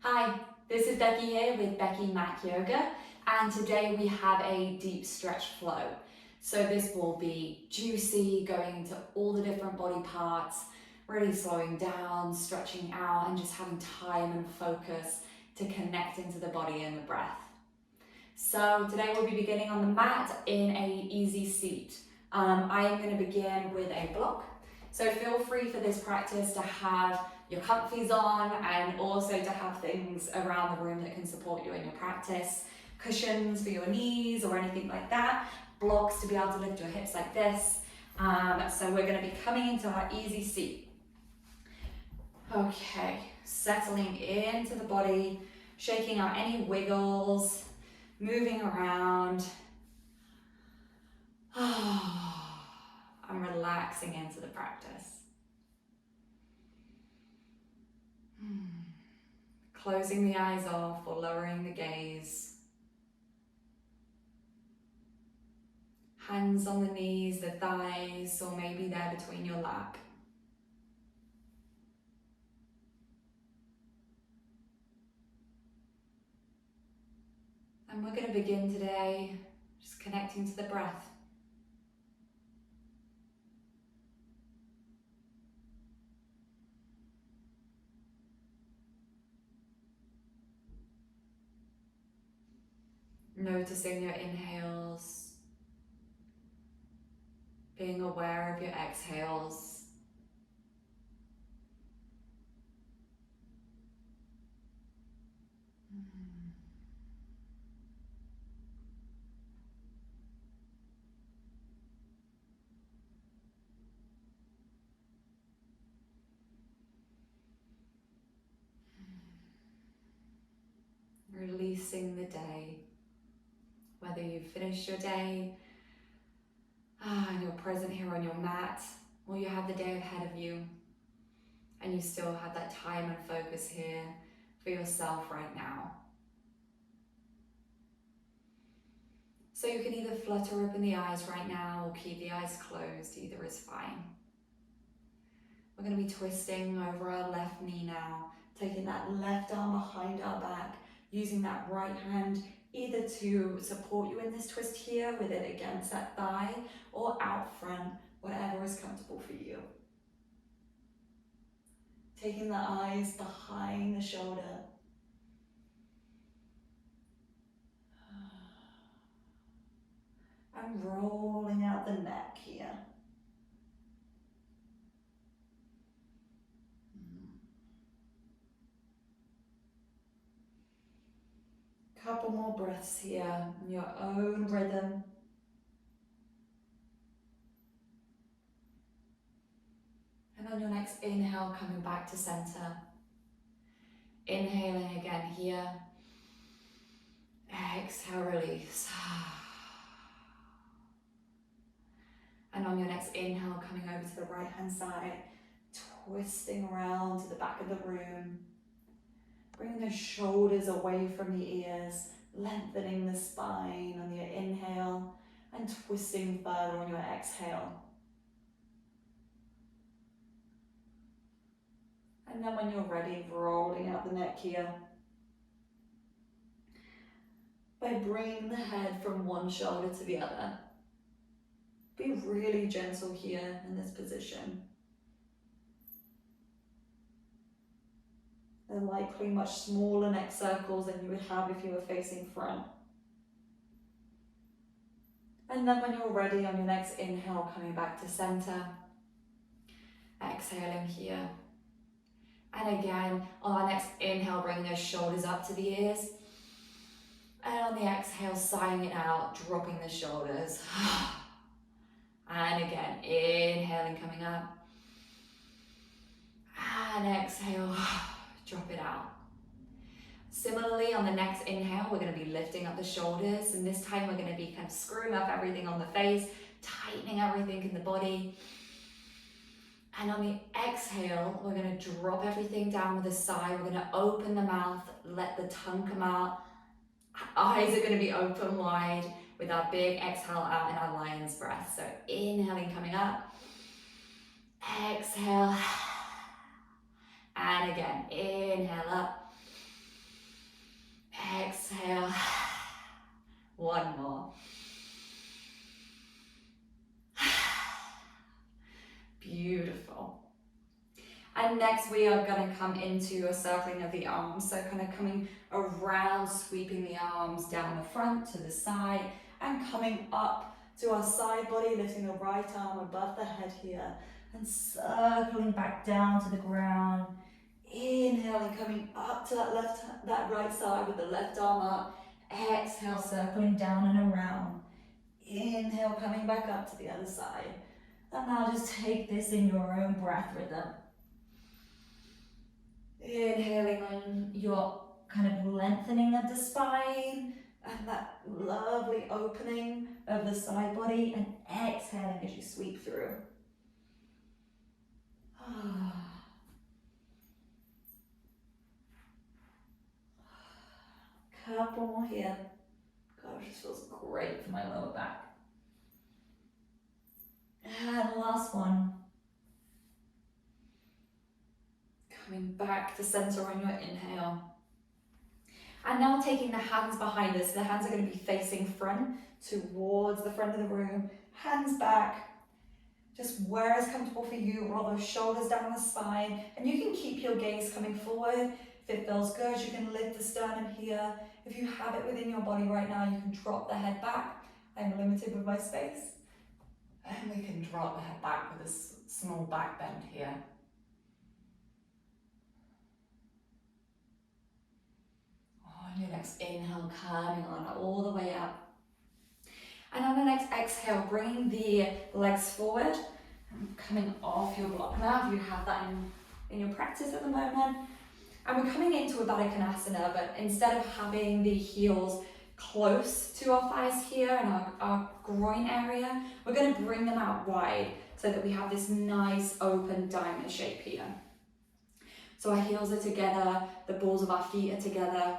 Hi, this is Becky here with Becky Mac Yoga, and today we have a deep stretch flow. So this will be juicy, going into all the different body parts, really slowing down, stretching out, and just having time and focus to connect into the body and the breath. So today we'll be beginning on the mat in a easy seat. I am going to begin with a block. So feel free for this practice to have your comfies on and also to have things around the room that can support you in your practice. Cushions for your knees or anything like that. Blocks to be able to lift your hips like this. So we're going to be coming into our easy seat. Okay, settling into the body, shaking out any wiggles, moving around. I'm relaxing into the practice. Closing the eyes off or lowering the gaze. Hands on the knees, the thighs, or maybe they're between your lap. And we're going to begin today just connecting to the breath. Noticing your inhales, being aware of your exhales. Releasing the day, whether you've finished your day and you're present here on your mat, or you have the day ahead of you and you still have that time and focus here for yourself right now. So you can either flutter open the eyes right now or keep the eyes closed, either is fine. We're going to be twisting over our left knee now, taking that left arm behind our back, using that right hand either to support you in this twist here with it against that thigh or out front, whatever is comfortable for you. Taking the eyes behind the shoulder. And rolling out the neck here. Couple more breaths here in your own rhythm. And on your next inhale, coming back to center. Inhaling again here. Exhale, release. And on your next inhale, coming over to the right hand side, twisting around to the back of the room. Bringing the shoulders away from the ears, lengthening the spine on your inhale and twisting further on your exhale. And then when you're ready, rolling out the neck here. By bringing the head from one shoulder to the other. Be really gentle here in this position. They're likely much smaller neck circles than you would have if you were facing front. And then when you're ready on your next inhale, coming back to center. Exhaling here. And again, on our next inhale, bringing those shoulders up to the ears. And on the exhale, sighing it out, dropping the shoulders. And again, inhaling, coming up. And exhale, drop it out. Similarly, on the next inhale, we're going to be lifting up the shoulders. And this time, we're going to be kind of screwing up everything on the face, tightening everything in the body. And on the exhale, we're going to drop everything down with a sigh. We're going to open the mouth, let the tongue come out. Eyes are going to be open wide with our big exhale out in our lion's breath. So inhaling, coming up. Exhale. And again, inhale up. And next we are going to come into a circling of the arms. So kind of coming around, sweeping the arms down the front to the side and coming up to our side body, lifting the right arm above the head here and circling back down to the ground. Inhaling, coming up to that right side with the left arm up. Exhale, circling down and around. Inhale, coming back up to the other side. And now just take this in your own breath rhythm. Inhaling on your kind of lengthening of the spine and that lovely opening of the side body, and exhaling as you sweep through. Couple more here. Gosh, this feels great for my lower back. And last one. Coming back to center on your inhale. And now taking the hands behind us. The hands are going to be facing front towards the front of the room. Hands back. Just where is comfortable for you. Roll those shoulders down the spine. And you can keep your gaze coming forward. If it feels good, you can lift the sternum here. If you have it within your body right now, you can drop the head back. I'm limited with my space. And we can drop the head back with a small back bend here. On your next inhale, coming on all the way up. And on the next exhale, bringing the legs forward and coming off your block now, if you have that in your practice at the moment. And we're coming into a Baddha Konasana, but instead of having the heels close to our thighs here and our groin area, we're going to bring them out wide so that we have this nice open diamond shape here. So our heels are together, the balls of our feet are together,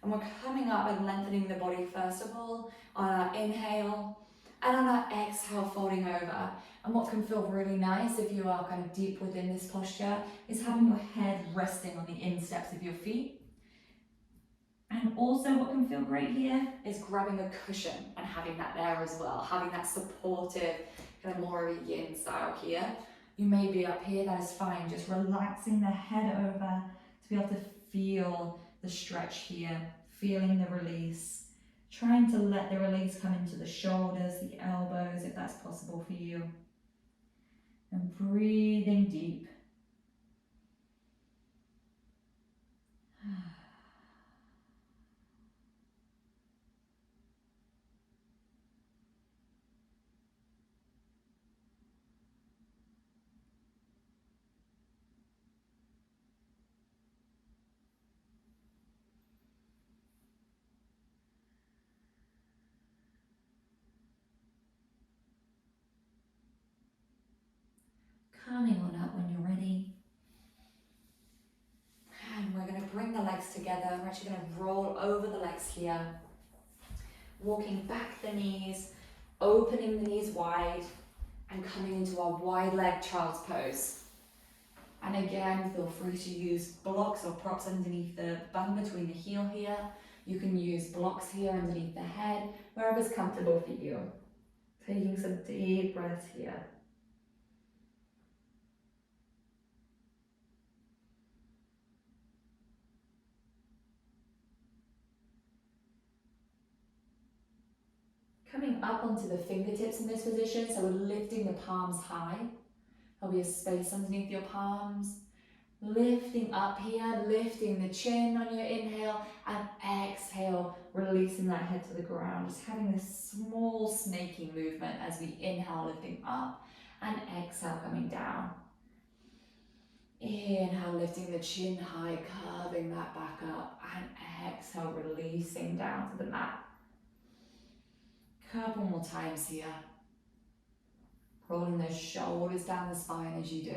and we're coming up and lengthening the body first of all on our inhale, and on our exhale folding over. And what can feel really nice if you are kind of deep within this posture is having your head resting on the insteps of your feet. And also what can feel great here is grabbing a cushion and having that there as well, having that supportive, kind of more of a yin style here. You may be up here, that is fine, just relaxing the head over to be able to feel the stretch here, feeling the release, trying to let the release come into the shoulders, the elbows, if that's possible for you. And breathing deep. Coming on up when you're ready. And we're going to bring the legs together. We're actually going to roll over the legs here. Walking back the knees, opening the knees wide, and coming into our wide leg child's pose. And again, feel free to use blocks or props underneath the bum between the heel here. You can use blocks here underneath the head, wherever's comfortable for you. Taking some deep breaths here. Coming up onto the fingertips in this position, so we're lifting the palms high. There'll be a space underneath your palms. Lifting up here, lifting the chin on your inhale, and exhale, releasing that head to the ground. Just having this small snaking movement as we inhale, lifting up, and exhale, coming down. Inhale, lifting the chin high, curving that back up, and exhale, releasing down to the mat. Couple more times here. Rolling those shoulders down the spine as you do.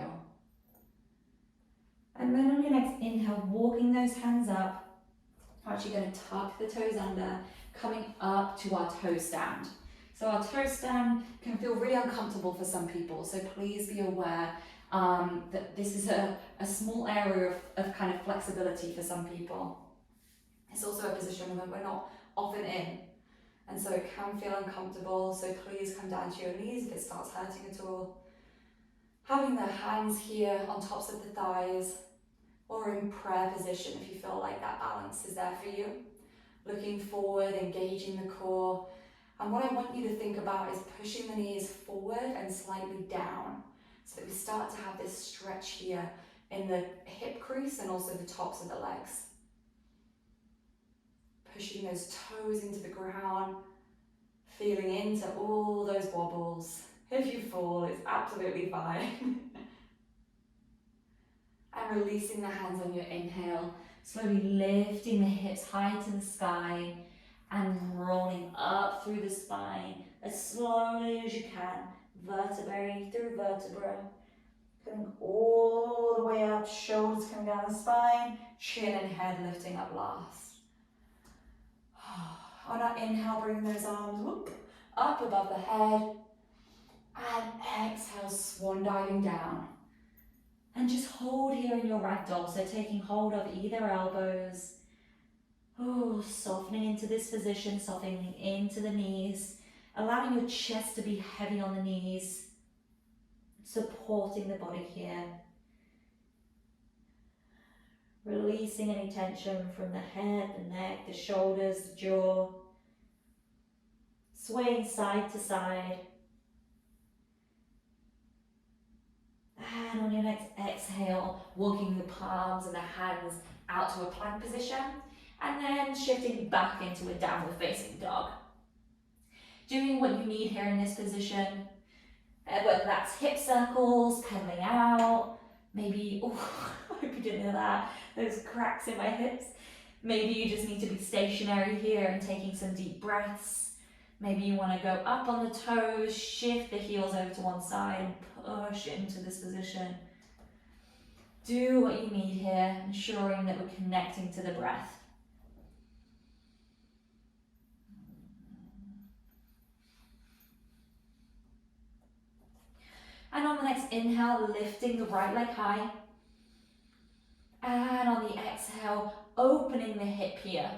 And then on your next inhale, walking those hands up. We're actually going to tuck the toes under, coming up to our toe stand. So our toe stand can feel really uncomfortable for some people, so please be aware that this is a small area of kind of flexibility for some people. It's also a position where we're not often in. And so it can feel uncomfortable, so please come down to your knees if it starts hurting at all. Having the hands here on tops of the thighs, or in prayer position if you feel like that balance is there for you. Looking forward, engaging the core. And what I want you to think about is pushing the knees forward and slightly down, so that we start to have this stretch here in the hip crease and also the tops of the legs. Pushing those toes into the ground, feeling into all those wobbles. If you fall, it's absolutely fine. And releasing the hands on your inhale, slowly lifting the hips high to the sky and rolling up through the spine as slowly as you can, vertebrae through vertebra. Coming all the way up, shoulders coming down the spine, chin and head lifting up last. On our inhale, bring those arms up above the head, and exhale, swan diving down. And just hold here in your ragdoll, so taking hold of either elbows. Softening into this position, softening into the knees, allowing your chest to be heavy on the knees, supporting the body here. Releasing any tension from the head, the neck, the shoulders, the jaw. Swaying side to side. And on your next exhale, walking the palms and the hands out to a plank position, and then shifting back into a downward facing dog. Doing what you need here in this position, whether that's hip circles, pedaling out, maybe, I hope you didn't hear that, those cracks in my hips. Maybe you just need to be stationary here and taking some deep breaths. Maybe you want to go up on the toes, shift the heels over to one side and push into this position. Do what you need here, ensuring that we're connecting to the breath. And on the next inhale, lifting the right leg high. And on the exhale, opening the hip here.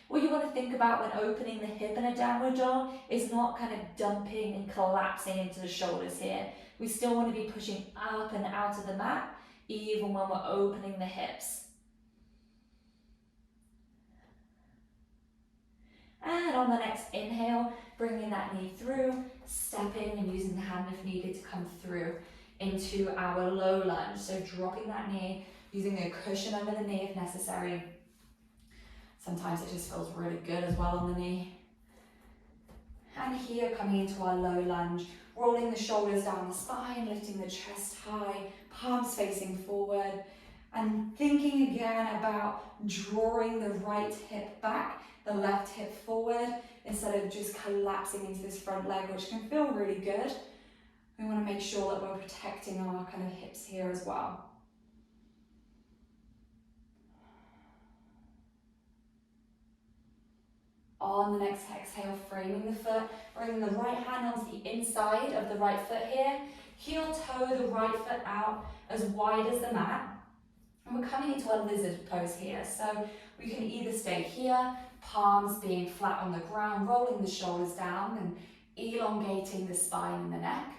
What you want to think about when opening the hip in a downward dog is not kind of dumping and collapsing into the shoulders here. We still want to be pushing up and out of the mat, even when we're opening the hips. And on the next inhale, bringing that knee through, stepping and using the hand if needed to come through into our low lunge. So dropping that knee, using a cushion under the knee if necessary. Sometimes it just feels really good as well on the knee. And here, coming into our low lunge, rolling the shoulders down the spine, lifting the chest high, palms facing forward, and thinking again about drawing the right hip back, the left hip forward, instead of just collapsing into this front leg, which can feel really good. We want to make sure that we're protecting our kind of hips here as well. On the next exhale, framing the foot, bringing the right hand onto the inside of the right foot here, heel toe the right foot out as wide as the mat. And we're coming into a lizard pose here. So we can either stay here, palms being flat on the ground, rolling the shoulders down and elongating the spine and the neck.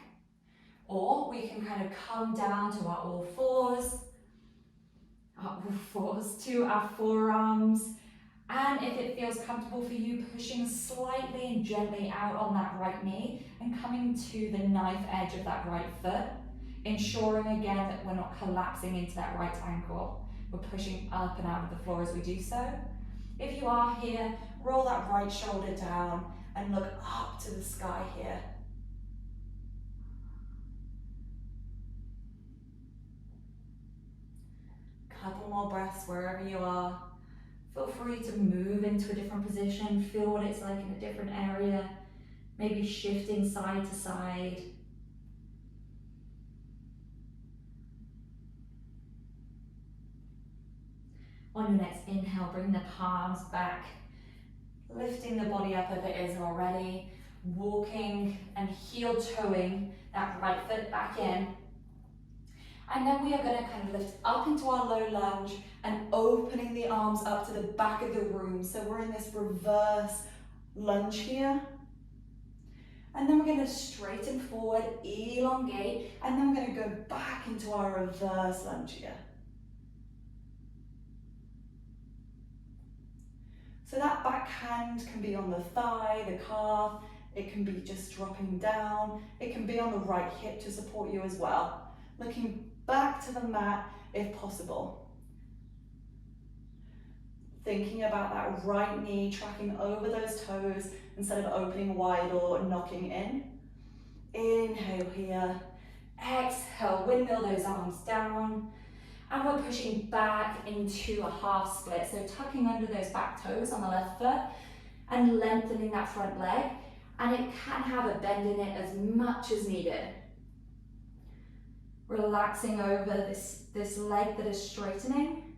Or we can kind of come down to our all fours to our forearms. And if it feels comfortable for you, pushing slightly and gently out on that right knee and coming to the knife edge of that right foot, ensuring again that we're not collapsing into that right ankle. We're pushing up and out of the floor as we do so. If you are here, roll that right shoulder down and look up to the sky here. Couple more breaths wherever you are. Feel free to move into a different position, feel what it's like in a different area, maybe shifting side to side. On your next inhale, bring the palms back, lifting the body up if it isn't already, walking and heel toeing that right foot back in. And then we are going to kind of lift up into our low lunge and opening the arms up to the back of the room. So we're in this reverse lunge here. And then we're going to straighten forward, elongate, and then we're going to go back into our reverse lunge here. So that back hand can be on the thigh, the calf, it can be just dropping down, it can be on the right hip to support you as well. Looking back to the mat if possible. Thinking about that right knee, tracking over those toes instead of opening wide or knocking in. Inhale here, exhale, windmill those arms down. And we're pushing back into a half split. So tucking under those back toes on the left foot and lengthening that front leg. And it can have a bend in it as much as needed. Relaxing over this leg that is straightening,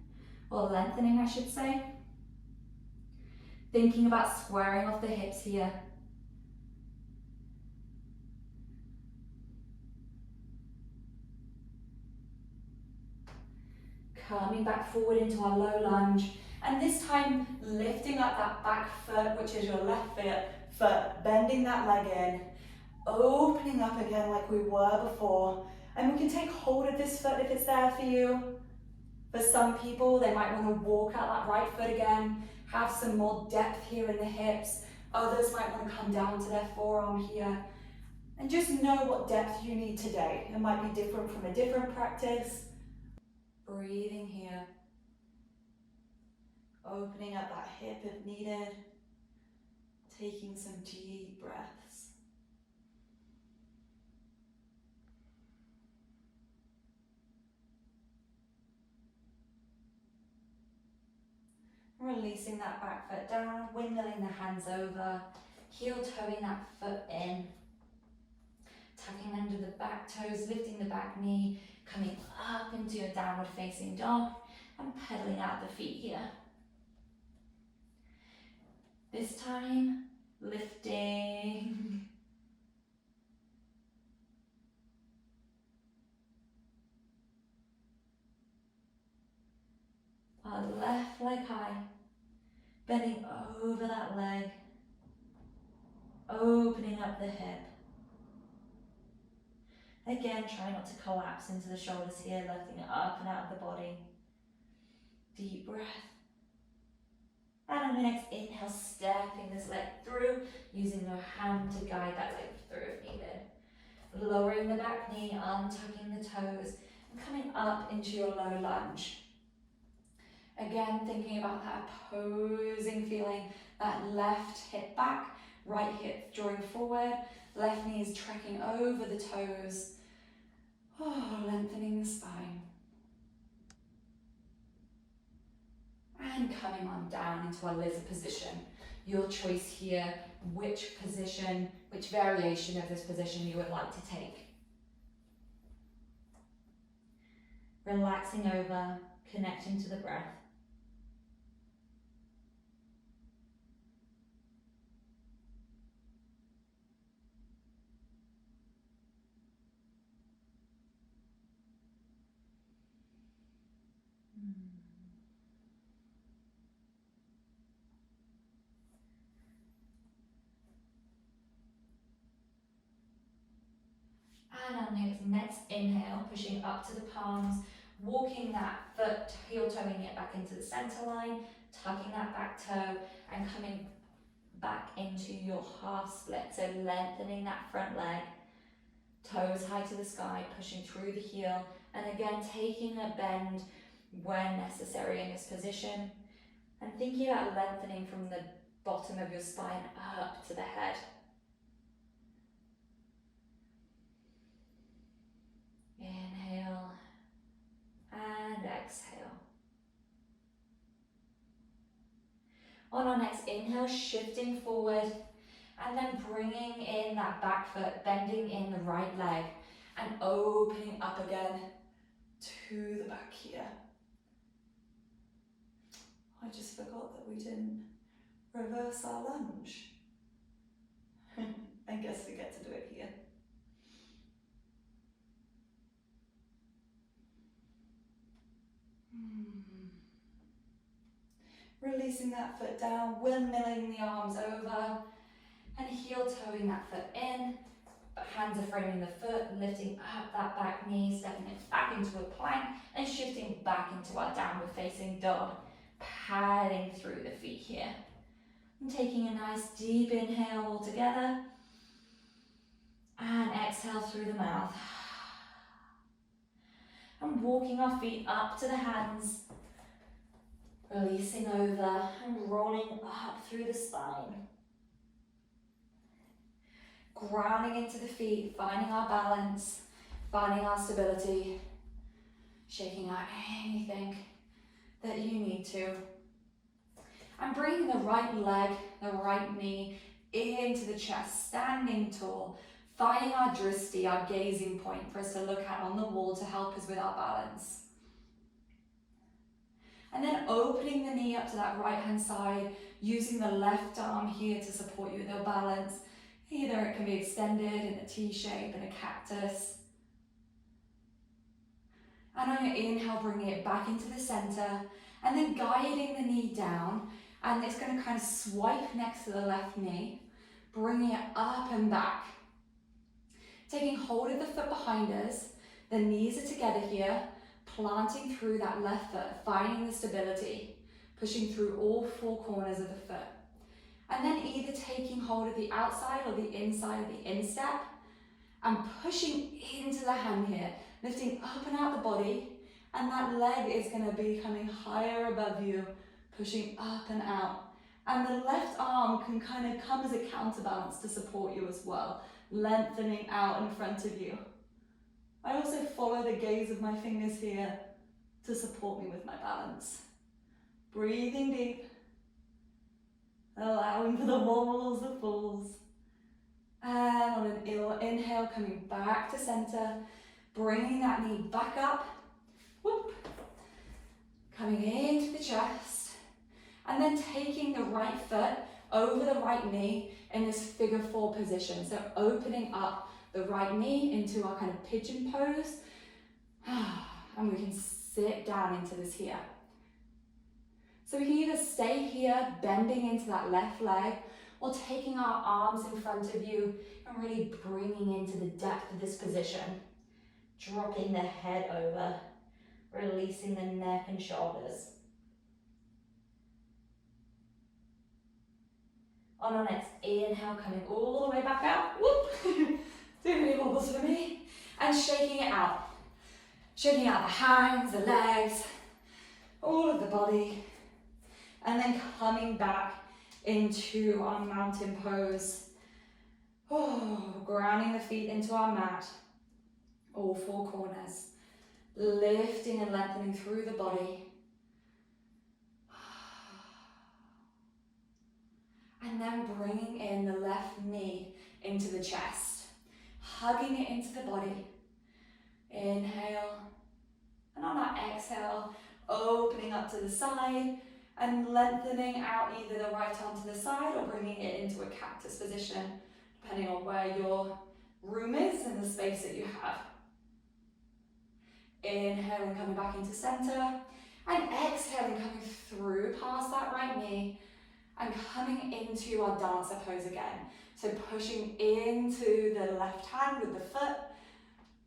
or lengthening I should say. Thinking about squaring off the hips here. Coming back forward into our low lunge, and this time lifting up that back foot, which is your left foot, bending that leg in, opening up again like we were before, and we can take hold of this foot if it's there for you. For some people, they might want to walk out that right foot again, have some more depth here in the hips. Others might want to come down to their forearm here, and just know what depth you need today. It might be different from a different practice. Breathing here, opening up that hip if needed, taking some deep breaths. Releasing that back foot down, windmilling the hands over, heel toeing that foot in, tucking under the back toes, lifting the back knee, coming up into your downward facing dog, and pedaling out the feet here. This time, lifting. Our left leg high, bending over that leg, opening up the hip. Again, try not to collapse into the shoulders here, lifting it up and out of the body. Deep breath. And on the next inhale, stepping this leg through, using your hand to guide that leg through if needed. Lowering the back knee, untucking the toes, and coming up into your low lunge. Again, thinking about that opposing feeling, that left hip back, right hip drawing forward, left knee is trekking over the toes, lengthening the spine. And coming on down into our lizard position. Your choice here, which position, which variation of this position you would like to take. Relaxing over, connecting to the breath. And on the next inhale, pushing up to the palms, walking that foot, heel toeing it back into the center line, tucking that back toe, and coming back into your half split. So lengthening that front leg, toes high to the sky, pushing through the heel, and again taking a bend when necessary in this position, and thinking about lengthening from the bottom of your spine up to the head. Inhale and exhale. On our next inhale, shifting forward and then bringing in that back foot, bending in the right leg and opening up again to the back here. I just forgot that we didn't reverse our lunge. I guess we get to do it here. Releasing that foot down, windmilling the arms over, And heel toeing that foot in, but hands are framing the foot, lifting up that back knee, stepping it back into a plank, and shifting back into our downward facing dog, padding through the feet here. And taking a nice deep inhale all together, and exhale through the mouth. And walking our feet up to the hands, releasing over and rolling up through the spine. Grounding into the feet, finding our balance, finding our stability, shaking out anything that you need to. And bringing the right leg, the right knee into the chest, standing tall, finding our dristi, our gazing point for us to look at on the wall to help us with our balance. And then opening the knee up to that right hand side, using the left arm here to support you with your balance. Either it can be extended in a T shape, in a cactus. And on your inhale, bringing it back into the center, and then guiding the knee down, and it's going to kind of swipe next to the left knee, bringing it up and back. Taking hold of the foot behind us, the knees are together here, planting through that left foot, finding the stability, pushing through all four corners of the foot. And then either taking hold of the outside or the inside of the instep and pushing into the hand here, lifting up and out the body, and that leg is going to be coming higher above you, pushing up and out. And the left arm can kind of come as a counterbalance to support you as well, lengthening out in front of you. I also follow the gaze of my fingers here to support me with my balance. Breathing deep. Allowing for the wobbles, the falls. And on an inhale, coming back to center, bringing that knee back up, whoop, coming into the chest, and then taking the right foot over the right knee in this figure four position. So opening up the right knee into our kind of pigeon pose, and we can sit down into this here. So we can either stay here, bending into that left leg, or taking our arms in front of you and really bringing into the depth of this position. Dropping the head over, releasing the neck and shoulders. On our next inhale, coming all the way back out, whoop, doing any wobbles for me, and shaking it out. Shaking out the hands, the legs, all of the body. And then coming back into our mountain pose. Oh, grounding the feet into our mat, all four corners. Lifting and lengthening through the body. And then bringing in the left knee into the chest. Hugging it into the body. Inhale. And on our exhale, opening up to the side. And lengthening out either the right arm to the side or bringing it into a cactus position, depending on where your room is and the space that you have. Inhaling, coming back into center, and exhaling, coming through past that right knee, and coming into our dancer pose again. So pushing into the left hand with the foot,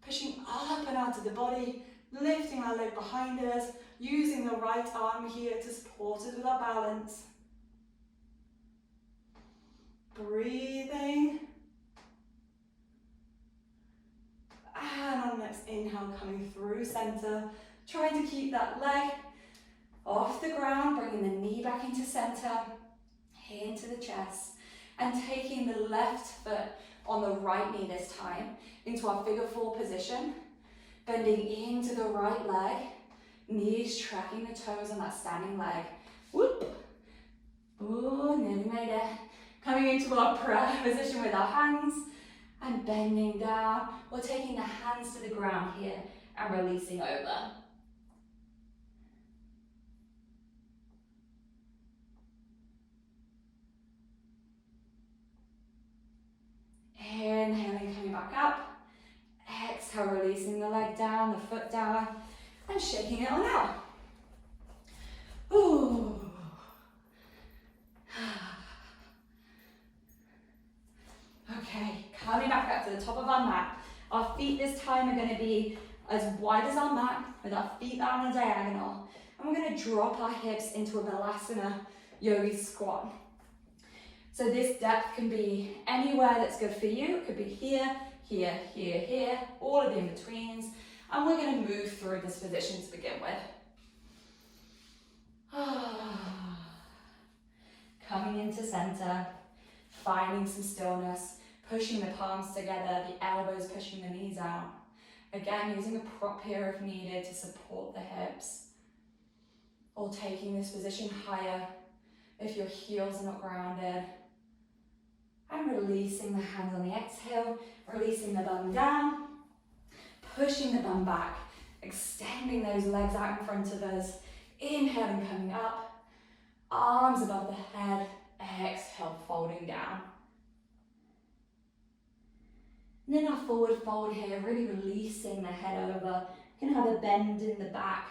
pushing up and out of the body, lifting our leg behind us, using the right arm here to support us with our balance. Breathing. And on the next inhale, coming through center, trying to keep that leg off the ground, bringing the knee back into center, into the chest, and taking the left foot on the right knee this time into our figure four position, bending into the right leg, knees tracking the toes on that standing leg. Whoop. Ooh, nearly made it. Coming into our prayer position with our hands and bending down, or taking the hands to the ground here and releasing over. Inhaling, coming back up. Exhale, releasing the leg down, the foot down, and shaking it on out. Ooh. Coming back up to the top of our mat. Our feet this time are going to be as wide as our mat with our feet on a diagonal. And we're going to drop our hips into a Savasana Yogi squat. So this depth can be anywhere that's good for you. It could be here, here, here, here, all of the in-betweens. And we're going to move through this position to begin with. Coming into center, finding some stillness, pushing the palms together, the elbows pushing the knees out. Again, using a prop here if needed to support the hips. Or taking this position higher if your heels are not grounded. And releasing the hands on the exhale, releasing the bum down, pushing the bum back, extending those legs out in front of us. Inhaling, coming up, arms above the head, exhale, folding down. And then our forward fold here, really releasing the head over. You can have a bend in the back.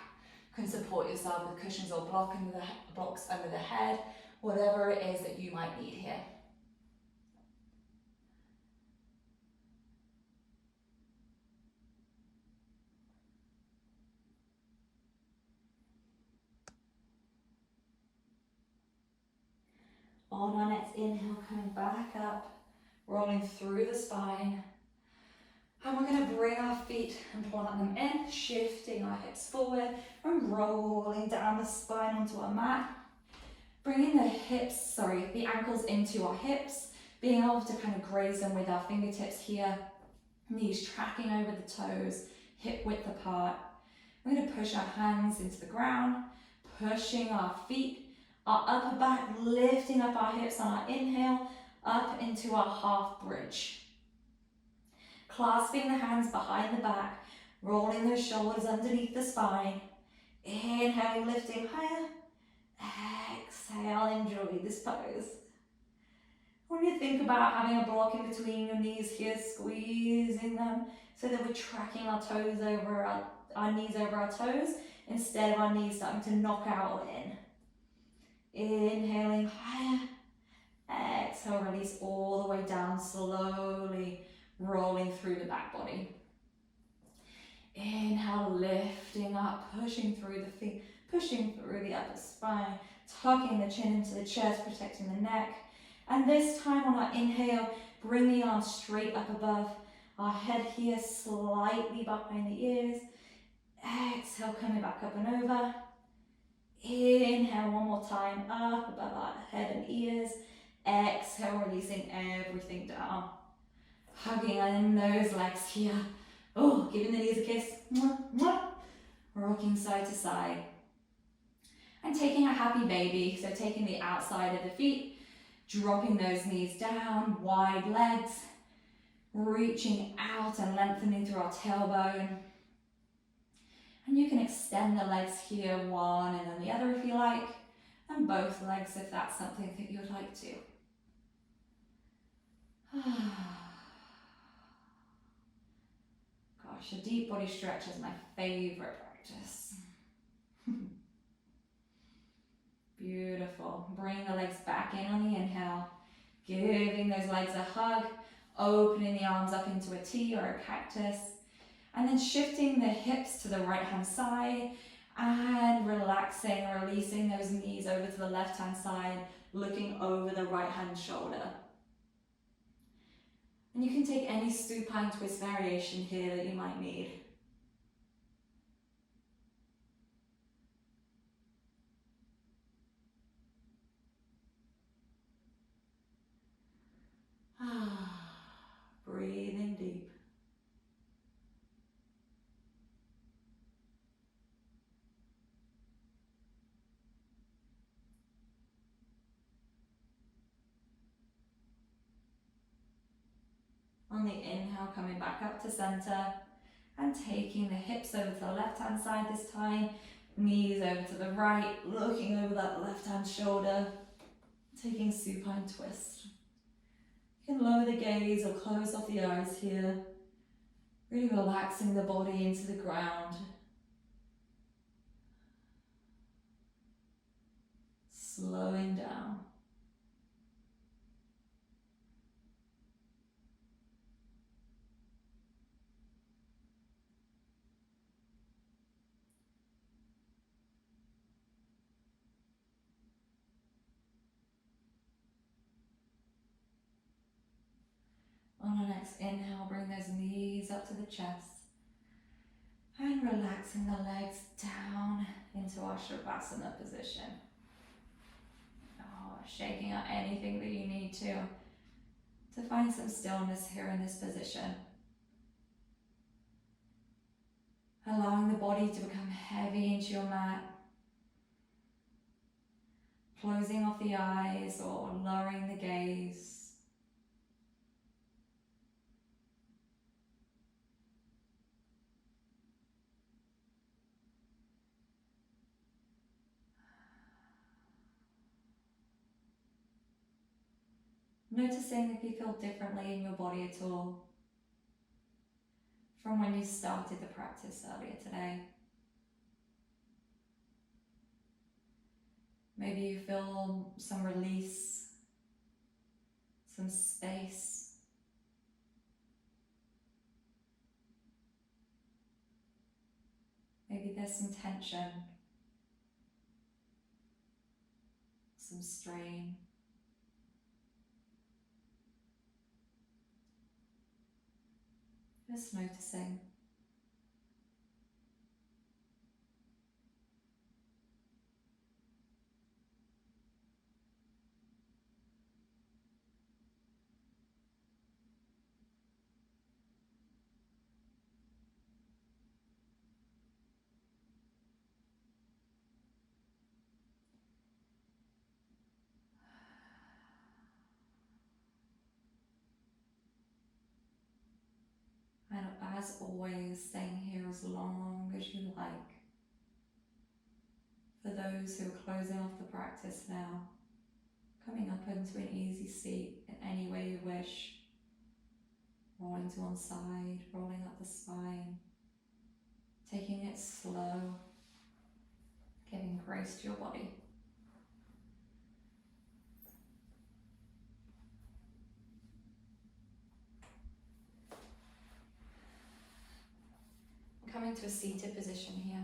You can support yourself with cushions or blocks under the head, whatever it is that you might need here. On our next inhale, coming back up, rolling through the spine. And we're going to bring our feet and plant them in, shifting our hips forward and rolling down the spine onto our mat. Bringing the ankles into our hips, being able to kind of graze them with our fingertips here, knees tracking over the toes, hip width apart. We're going to push our hands into the ground, pushing our feet, our upper back, lifting up our hips on our inhale, up into our half bridge. Clasping the hands behind the back, rolling those shoulders underneath the spine. Inhaling, lifting higher. Exhale, enjoy this pose. When you think about having a block in between your knees here, squeezing them so that we're tracking our toes over our knees over our toes instead of our knees starting to knock out or in. Inhaling higher. Exhale, release all the way down, slowly rolling through the back body. Inhale, lifting up, pushing through the feet, pushing through the upper spine, tucking the chin into the chest, protecting the neck. And this time on our inhale, bring the arms straight up above, our head here slightly behind the ears. Exhale, coming back up and over. Inhale one more time, up above our head and ears. Exhale, releasing everything down. Hugging in those legs here. Oh, giving the knees a kiss. Mwah, mwah. Rocking side to side. And taking a happy baby, so taking the outside of the feet, dropping those knees down, wide legs, reaching out and lengthening through our tailbone. And you can extend the legs here, one and then the other if you like, and both legs if that's something that you would like to. Gosh, a deep body stretch is my favorite practice. Beautiful. Bring the legs back in on the inhale, giving those legs a hug, opening the arms up into a T or a cactus, and then shifting the hips to the right hand side and relaxing, releasing those knees over to the left hand side, looking over the right hand shoulder. And you can take any supine twist variation here that you might need. Breathing deep. On the inhale, coming back up to center and taking the hips over to the left hand side this time, knees over to the right, looking over that left hand shoulder, taking supine twist. You can lower the gaze or close off the eyes here, really relaxing the body into the ground. Slowing down. next inhale, bring those knees up to the chest. And relaxing the legs down into our Savasana position. Oh, shaking out anything that you need to find some stillness here in this position. Allowing the body to become heavy into your mat. Closing off the eyes or lowering the gaze. Noticing if you feel differently in your body at all from when you started the practice earlier today. Maybe you feel some release, some space. Maybe there's some tension, some strain. Just noticing. And as always, staying here as long as you like. For those who are closing off the practice now, coming up into an easy seat in any way you wish. Rolling to one side, rolling up the spine. Taking it slow, giving grace to your body. Coming to a seated position here.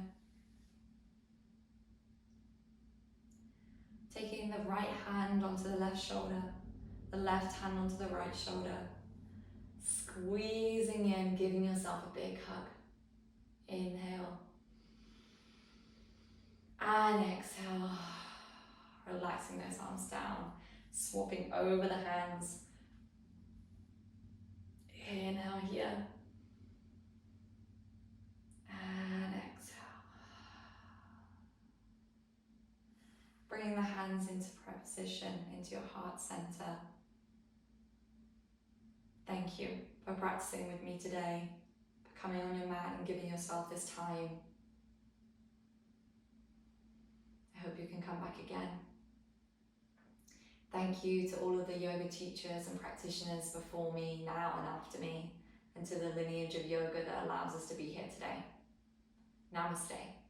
Taking the right hand onto the left shoulder, the left hand onto the right shoulder. Squeezing in, giving yourself a big hug. Inhale. And exhale. Relaxing those arms down. Swapping over the hands. Inhale here. And exhale. Bringing the hands into position, into your heart center. Thank you for practicing with me today, for coming on your mat and giving yourself this time. I hope you can come back again. Thank you to all of the yoga teachers and practitioners before me, now and after me, and to the lineage of yoga that allows us to be here today. Namaste.